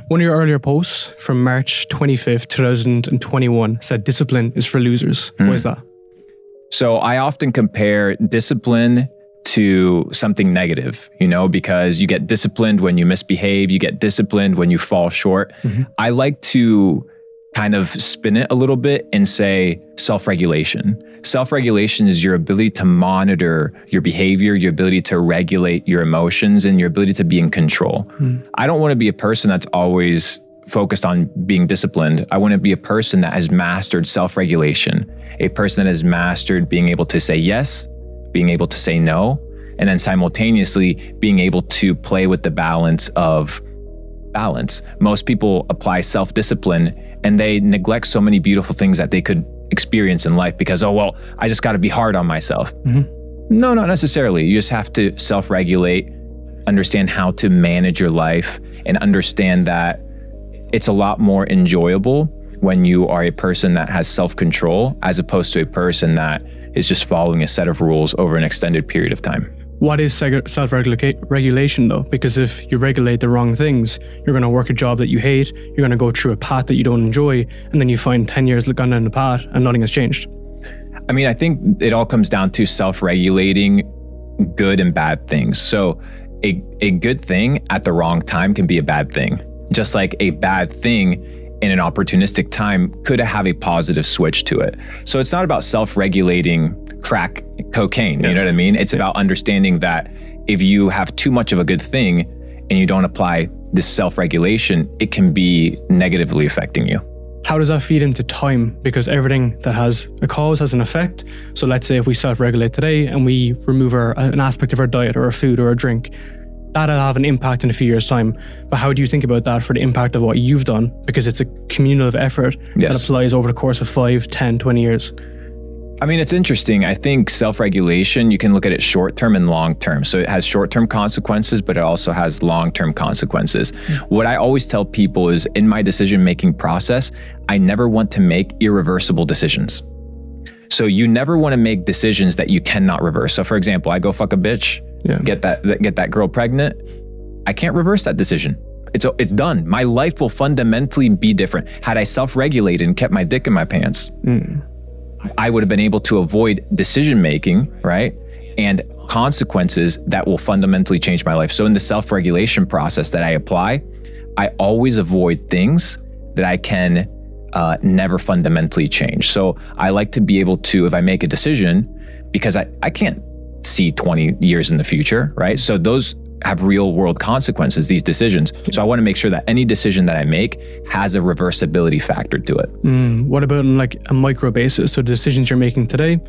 One of your earlier posts from March 25th, 2021 said discipline is for losers. Why is that? So I often compare discipline to something negative, because you get disciplined when you misbehave, you get disciplined when you fall short. I like to kind of spin it a little bit and say self-regulation. Self-regulation is your ability to monitor your behavior, your ability to regulate your emotions, and your ability to be in control. I don't want to be a person that's always focused on being disciplined. I want to be a person that has mastered self-regulation, a person that has mastered being able to say yes, being able to say no, and then simultaneously being able to play with the balance of balance. Most people apply self-discipline and they neglect so many beautiful things that they could experience in life because, I just got to be hard on myself. No, not necessarily. You just have to self-regulate, understand how to manage your life, and understand that it's a lot more enjoyable when you are a person that has self-control as opposed to a person that is just following a set of rules over an extended period of time. What is self-regulation though? Because if you regulate the wrong things, you're going to work a job that you hate, you're going to go through a path that you don't enjoy, and then you find 10 years gone down the path and nothing has changed. I think it all comes down to self-regulating good and bad things. So a good thing at the wrong time can be a bad thing. Just like a bad thing in an opportunistic time could have a positive switch to it. So it's not about self-regulating crack cocaine, you know what I mean? It's about understanding that if you have too much of a good thing and you don't apply this self-regulation, it can be negatively affecting you. How does that feed into time? Because everything that has a cause has an effect. So let's say if we self-regulate today and we remove an aspect of our diet or a food or a drink, that'll have an impact in a few years' time. But how do you think about that for the impact of what you've done? Because it's a cumulative effort that applies over the course of 5, 10, 20 years. It's interesting. I think self-regulation, you can look at it short-term and long-term. So it has short-term consequences, but it also has long-term consequences. What I always tell people is in my decision-making process, I never want to make irreversible decisions. So you never want to make decisions that you cannot reverse. So for example, I go fuck a bitch, get that girl pregnant. I can't reverse that decision. It's done. My life will fundamentally be different. Had I self-regulated and kept my dick in my pants, I would have been able to avoid decision-making, right? And consequences that will fundamentally change my life. So in the self-regulation process that I apply, I always avoid things that I can never fundamentally change. So I like to be able to, if I make a decision, because I can't see 20 years in the future, right? So those have real world consequences, these decisions. So I want to make sure that any decision that I make has a reversibility factor to it. What about on like a micro basis? So the decisions you're making today,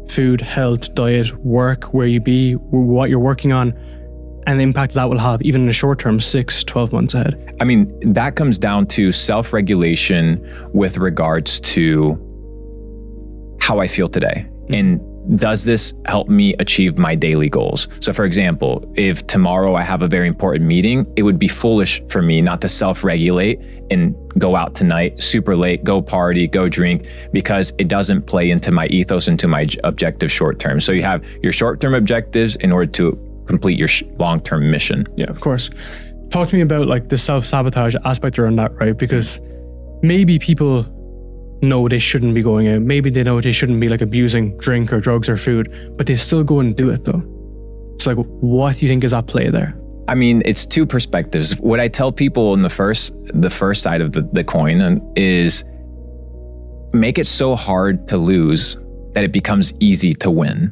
food, health, diet, work, where you be, what you're working on, and the impact that will have even in the short term, 6, 12 months ahead. That comes down to self-regulation with regards to how I feel today. And does this help me achieve my daily goals? So for example, if tomorrow I have a very important meeting, it would be foolish for me not to self-regulate and go out tonight super late, go party, go drink, because it doesn't play into my ethos, into my objective short term. So you have your short-term objectives in order to complete your long-term mission. Yeah, of course. Talk to me about like the self-sabotage aspect around that, right? Because maybe people know they shouldn't be going out. Maybe they know they shouldn't be like abusing drink or drugs or food, but they still go and do it though. It's like, what do you think is at play there? It's two perspectives. What I tell people in the first side of the coin is make it so hard to lose that it becomes easy to win.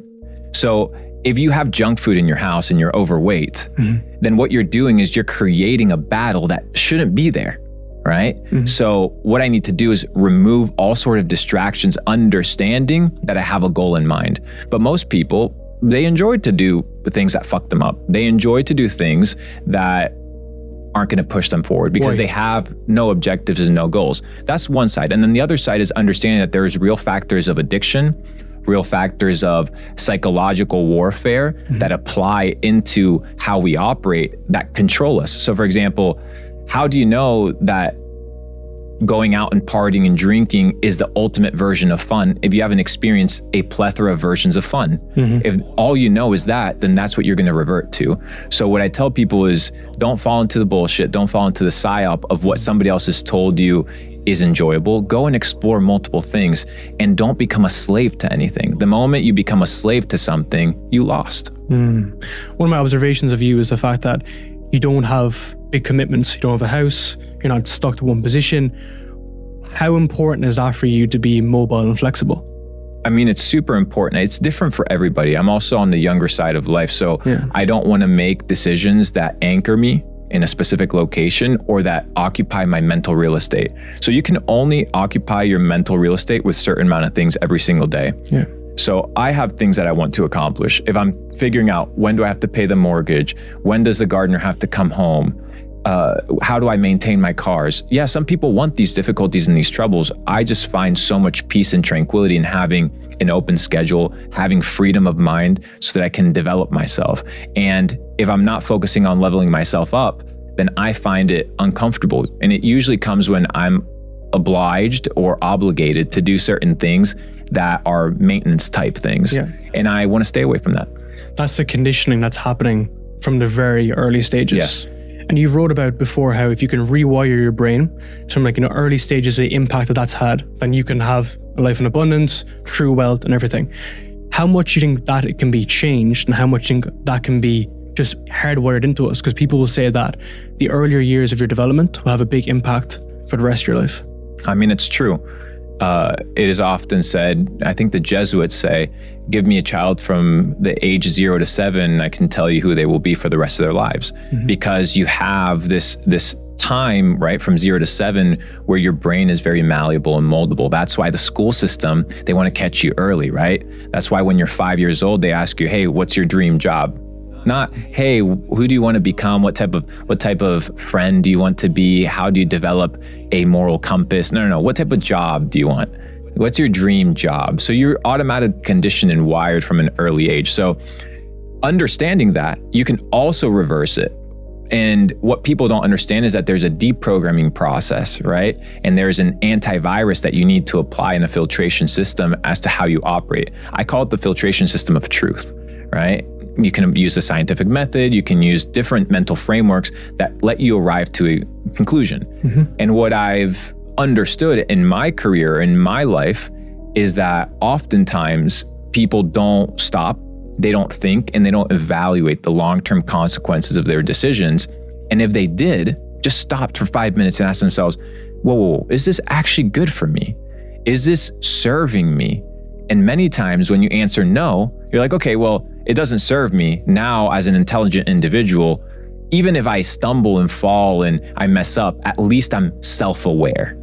So if you have junk food in your house and you're overweight, then what you're doing is you're creating a battle that shouldn't be there. Right? So what I need to do is remove all sort of distractions, understanding that I have a goal in mind. But most people, they enjoy to do things that fuck them up. They enjoy to do things that aren't going to push them forward because they have no objectives and no goals. That's one side. And then the other side is understanding that there's real factors of addiction, real factors of psychological warfare that apply into how we operate that control us. So for example, how do you know that going out and partying and drinking is the ultimate version of fun if you haven't experienced a plethora of versions of fun. If all you know is that, then that's what you're going to revert to. So what I tell people is don't fall into the bullshit. Don't fall into the psyop of what somebody else has told you is enjoyable. Go and explore multiple things and don't become a slave to anything. The moment you become a slave to something, you lost. One of my observations of you is the fact that you don't have big commitments. You don't have a house. You're not stuck to one position. How important is that for you to be mobile and flexible? I mean, it's super important. It's different for everybody. I'm also on the younger side of life. So I don't want to make decisions that anchor me in a specific location or that occupy my mental real estate. So you can only occupy your mental real estate with a certain amount of things every single day. So I have things that I want to accomplish. If I'm figuring out when do I have to pay the mortgage, when does the gardener have to come home, how do I maintain my cars? Yeah, some people want these difficulties and these troubles. I just find so much peace and tranquility in having an open schedule, having freedom of mind so that I can develop myself. And if I'm not focusing on leveling myself up, then I find it uncomfortable. And it usually comes when I'm obliged or obligated to do certain things that are maintenance type things. And I want to stay away from that. That's the conditioning that's happening from the very early stages. Yes. And you've wrote about before how if you can rewire your brain from early stages, the impact that's had, then you can have a life in abundance, true wealth and everything. How much do you think that it can be changed and how much do you think that can be just hardwired into us? Because people will say that the earlier years of your development will have a big impact for the rest of your life. I mean, it's true. It is often said, I think the Jesuits say, give me a child from the age 0 to 7, I can tell you who they will be for the rest of their lives. Because you have this time, right, from 0 to 7, where your brain is very malleable and moldable. That's why the school system, they want to catch you early, right? That's why when you're 5 years old, they ask you, hey, what's your dream job? Not, hey, who do you want to become? What type of friend do you want to be? How do you develop a moral compass? No. What type of job do you want? What's your dream job? So you're automatically conditioned and wired from an early age. So understanding that, you can also reverse it. And what people don't understand is that there's a deprogramming process, right? And there's an antivirus that you need to apply in a filtration system as to how you operate. I call it the filtration system of truth, right? You can use the scientific method, you can use different mental frameworks that let you arrive to a conclusion. And what I've understood in my career, in my life, is that oftentimes people don't stop, they don't think, and they don't evaluate the long-term consequences of their decisions. And if they did, just stopped for 5 minutes and asked themselves, whoa, is this actually good for me? Is this serving me? And many times when you answer no, you're like, okay, well, it doesn't serve me. Now, as an intelligent individual, even if I stumble and fall and I mess up, at least I'm self-aware.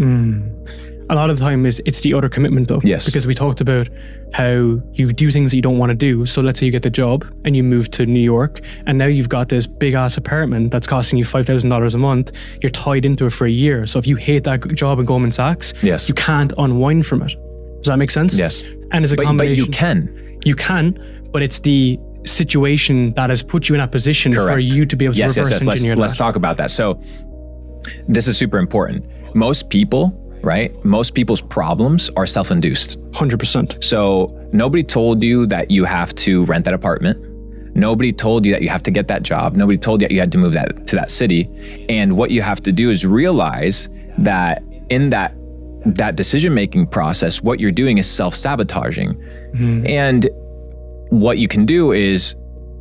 A lot of the time it's the utter commitment though. Yes. Because we talked about how you do things that you don't want to do. So let's say you get the job and you move to New York and now you've got this big ass apartment that's costing you $5,000 a month. You're tied into it for a year. So if you hate that job at Goldman Sachs, you can't unwind from it. Does that make sense? Yes. And it's a combination. But you can. You can, but it's the situation that has put you in that position for you to be able to reverse engineer that. Let's talk about that. So this is super important. Most people, right? Most people's problems are self-induced. 100%. So nobody told you that you have to rent that apartment. Nobody told you that you have to get that job. Nobody told you that you had to move to that city. And what you have to do is realize that in that decision-making process, what you're doing is self-sabotaging. And what you can do is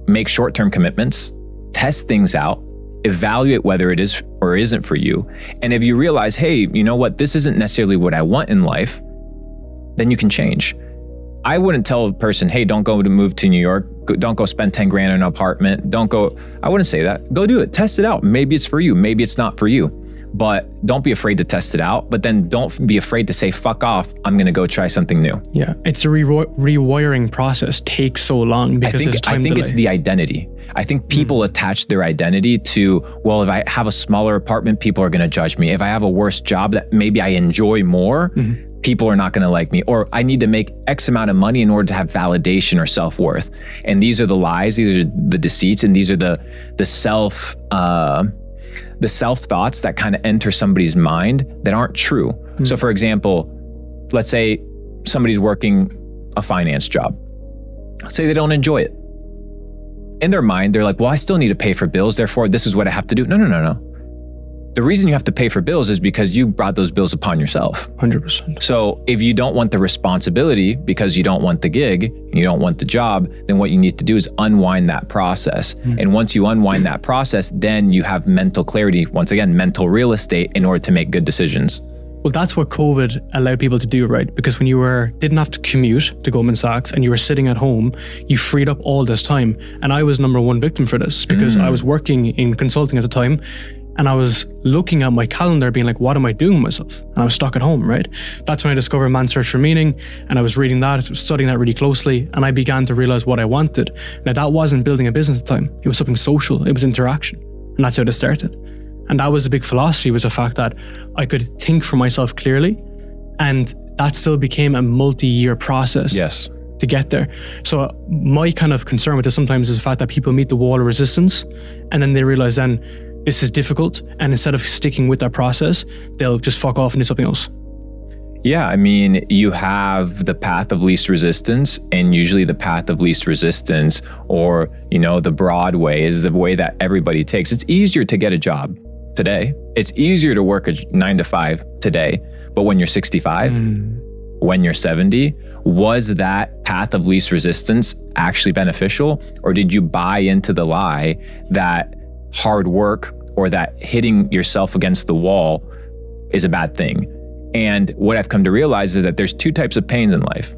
make short-term commitments, test things out, evaluate whether it is or isn't for you. And if you realize, hey, you know what, this isn't necessarily what I want in life, then you can change. I wouldn't tell a person, hey, don't go to move to New York. Don't go spend 10 grand in an apartment. I wouldn't say that. Go do it. Test it out. Maybe it's for you. Maybe it's not for you. But don't be afraid to test it out. But then don't be afraid to say, fuck off, I'm going to go try something new. Yeah, it's a rewiring process takes so long because there's time I think delay. It's the identity. I think people attach their identity to, well, if I have a smaller apartment, people are going to judge me. If I have a worse job that maybe I enjoy more, people are not going to like me. Or I need to make X amount of money in order to have validation or self-worth. And these are the lies, these are the deceits, and these are the the self-thoughts that kind of enter somebody's mind that aren't true. So for example, let's say somebody's working a finance job. Let's say they don't enjoy it. In their mind, they're like, well, I still need to pay for bills, therefore this is what I have to do. No. The reason you have to pay for bills is because you brought those bills upon yourself. 100%. So if you don't want the responsibility because you don't want the gig, you don't want the job, then what you need to do is unwind that process. And once you unwind that process, then you have mental clarity, once again, mental real estate in order to make good decisions. Well, that's what COVID allowed people to do, right? Because when you didn't have to commute to Goldman Sachs and you were sitting at home, you freed up all this time. And I was number one victim for this because I was working in consulting at the time. And I was looking at my calendar being like, what am I doing with myself? And I was stuck at home, right? That's when I discovered Man's Search for Meaning. And I was reading that, studying that really closely. And I began to realize what I wanted. Now that wasn't building a business at the time. It was something social. It was interaction. And that's how it started. And that was the big philosophy, was the fact that I could think for myself clearly. And that still became a multi-year process. Yes. To get there. So my kind of concern with this sometimes is the fact that people meet the wall of resistance and then they realize then this is difficult, and instead of sticking with that process, they'll just fuck off and do something else. Yeah, I mean, you have the path of least resistance, and usually the path of least resistance, or, the broad way, is the way that everybody takes. It's easier to get a job today. It's easier to work a 9 to 5 today. But when you're 65, when you're 70, was that path of least resistance actually beneficial? Or did you buy into the lie that hard work or that hitting yourself against the wall is a bad thing? And what I've come to realize is that there's two types of pains in life,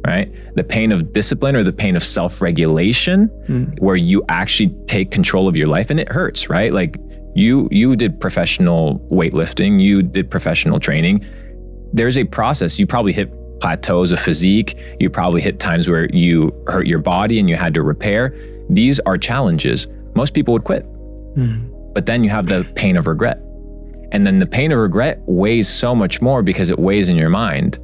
right? The pain of discipline or the pain of self-regulation, where you actually take control of your life, and it hurts, right? Like you did professional weightlifting, you did professional training. There's a process. You probably hit plateaus of physique. You probably hit times where you hurt your body and you had to repair. These are challenges. Most people would quit. But then you have the pain of regret. And then the pain of regret weighs so much more because it weighs in your mind.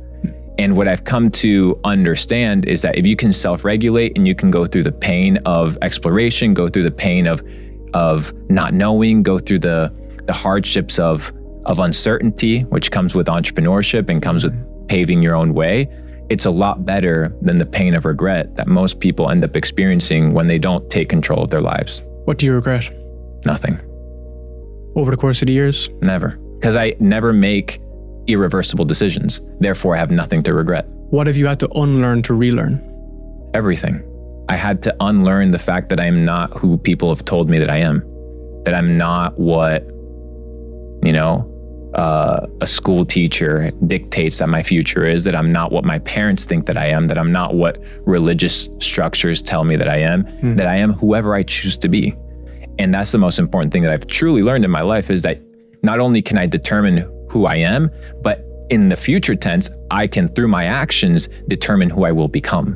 And what I've come to understand is that if you can self-regulate and you can go through the pain of exploration, go through the pain of not knowing, go through the hardships of uncertainty, which comes with entrepreneurship and comes with paving your own way, it's a lot better than the pain of regret that most people end up experiencing when they don't take control of their lives. What do you regret? Nothing. Over the course of the years? Never. Because I never make irreversible decisions. Therefore, I have nothing to regret. What have you had to unlearn to relearn? Everything. I had to unlearn the fact that I am not who people have told me that I am. That I'm not what, a school teacher dictates that my future is, that I'm not what my parents think that I am, that I'm not what religious structures tell me that I am, that I am whoever I choose to be. And that's the most important thing that I've truly learned in my life, is that not only can I determine who I am, but in the future tense, I can, through my actions, determine who I will become.